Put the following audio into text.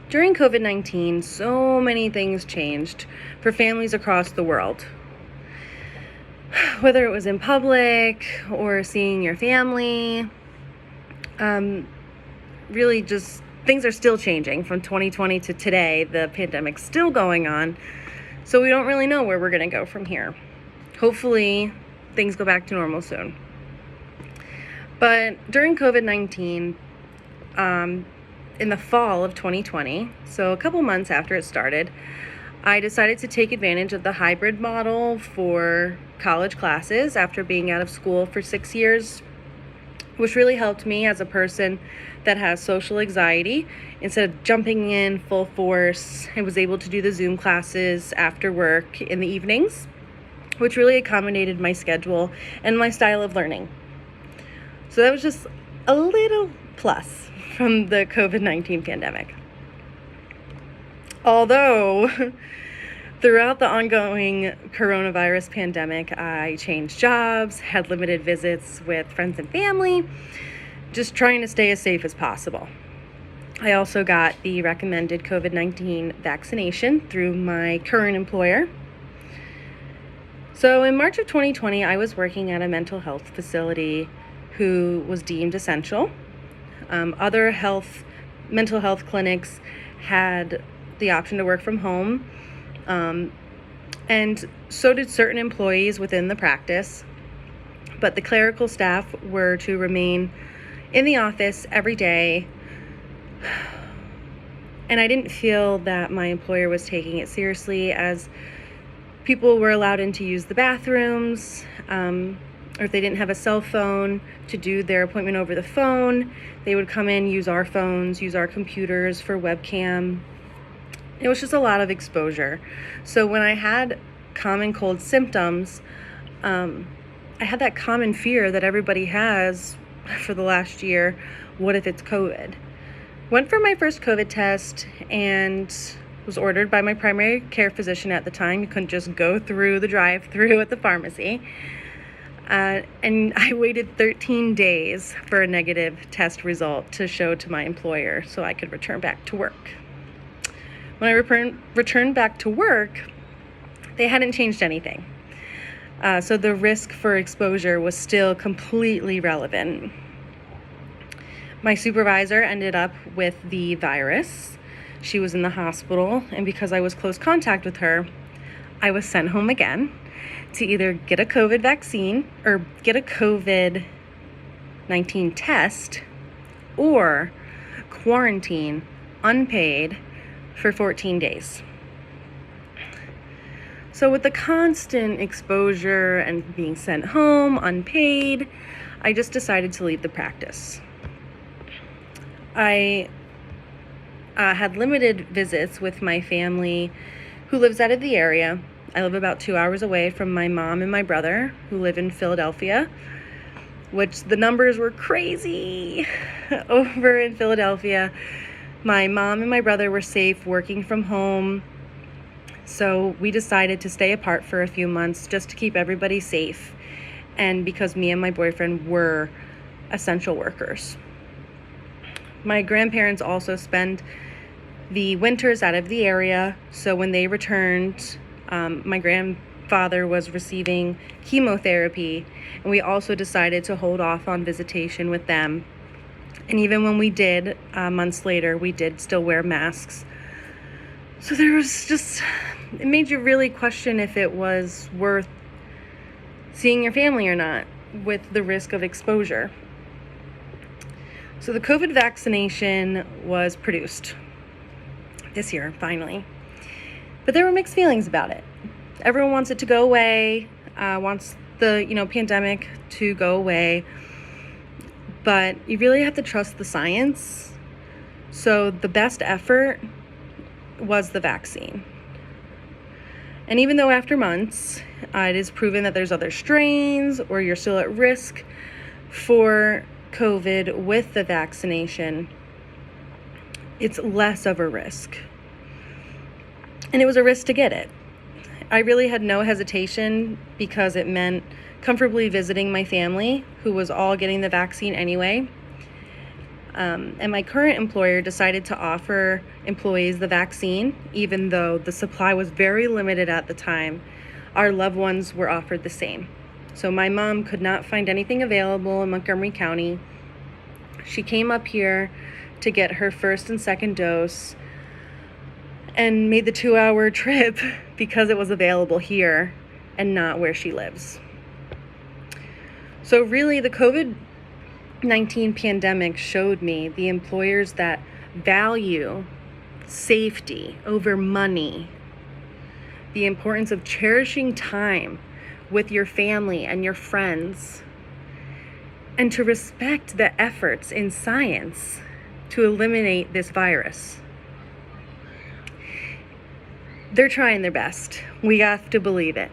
During COVID-19, so many things changed for families across the world. Whether it was in public or seeing your family, really just things are still changing from 2020 to today. The pandemic's still going on, so we don't really know where we're going to go from here. Hopefully, things go back to normal soon. But during COVID-19, in the fall of 2020, so a couple months after it started, I decided to take advantage of the hybrid model for college classes after being out of school for 6 years, which really helped me as a person that has social anxiety. Instead of jumping in full force, I was able to do the Zoom classes after work in the evenings, which really accommodated my schedule and my style of learning. So that was just a little plus from the COVID-19 pandemic. Although, throughout the ongoing coronavirus pandemic, I changed jobs, had limited visits with friends and family, just trying to stay as safe as possible. I also got the recommended COVID-19 vaccination through my current employer. So in March of 2020, I was working at a mental health facility who was deemed essential. Other mental health clinics had the option to work from home, and so did certain employees within the practice. But the clerical staff were to remain in the office every day, and I didn't feel that my employer was taking it seriously, as people were allowed in to use the bathrooms, or if they didn't have a cell phone to do their appointment over the phone, they would come in, use our phones, use our computers for webcam. It was just a lot of exposure. So when I had common cold symptoms, I had that common fear that everybody has for the last year. What if it's COVID? Went for my first COVID test and was ordered by my primary care physician at the time. You couldn't just go through the drive-through at the pharmacy. And I waited 13 days for a negative test result to show to my employer so I could return back to work. When I returned back to work, they hadn't changed anything. So the risk for exposure was still completely relevant. My supervisor ended up with the virus. She was in the hospital, and because I was close contact with her, I was sent home again to either get a COVID vaccine or get a COVID-19 test or quarantine unpaid for 14 days. So with the constant exposure and being sent home unpaid, I just decided to leave the practice. I had limited visits with my family who lives out of the area. I live about 2 hours away from my mom and my brother who live in Philadelphia, which the numbers were crazy over in Philadelphia. My mom and my brother were safe working from home, so we decided to stay apart for a few months just to keep everybody safe, and because me and my boyfriend were essential workers. My grandparents also spend the winters out of the area, so when they returned, my grandfather was receiving chemotherapy, and we also decided to hold off on visitation with them. And even when we did, months later, we did still wear masks. So there was just, it made you really question if it was worth seeing your family or not with the risk of exposure. So the COVID vaccination was produced this year, finally. But there were mixed feelings about it. Everyone wants it to go away, wants the pandemic to go away, but you really have to trust the science. So the best effort was the vaccine. And even though after months, it is proven that there's other strains or you're still at risk for COVID with the vaccination, it's less of a risk. And it was a risk to get it. I really had no hesitation because it meant comfortably visiting my family, who was all getting the vaccine anyway. And my current employer decided to offer employees the vaccine, even though the supply was very limited at the time. Our loved ones were offered the same. So my mom could not find anything available in Montgomery County. She came up here to get her first and second dose and made the 2-hour trip because it was available here and not where she lives. So really, the COVID-19 pandemic showed me the employers that value safety over money, the importance of cherishing time with your family and your friends, and to respect the efforts in science to eliminate this virus. They're trying their best. We have to believe it.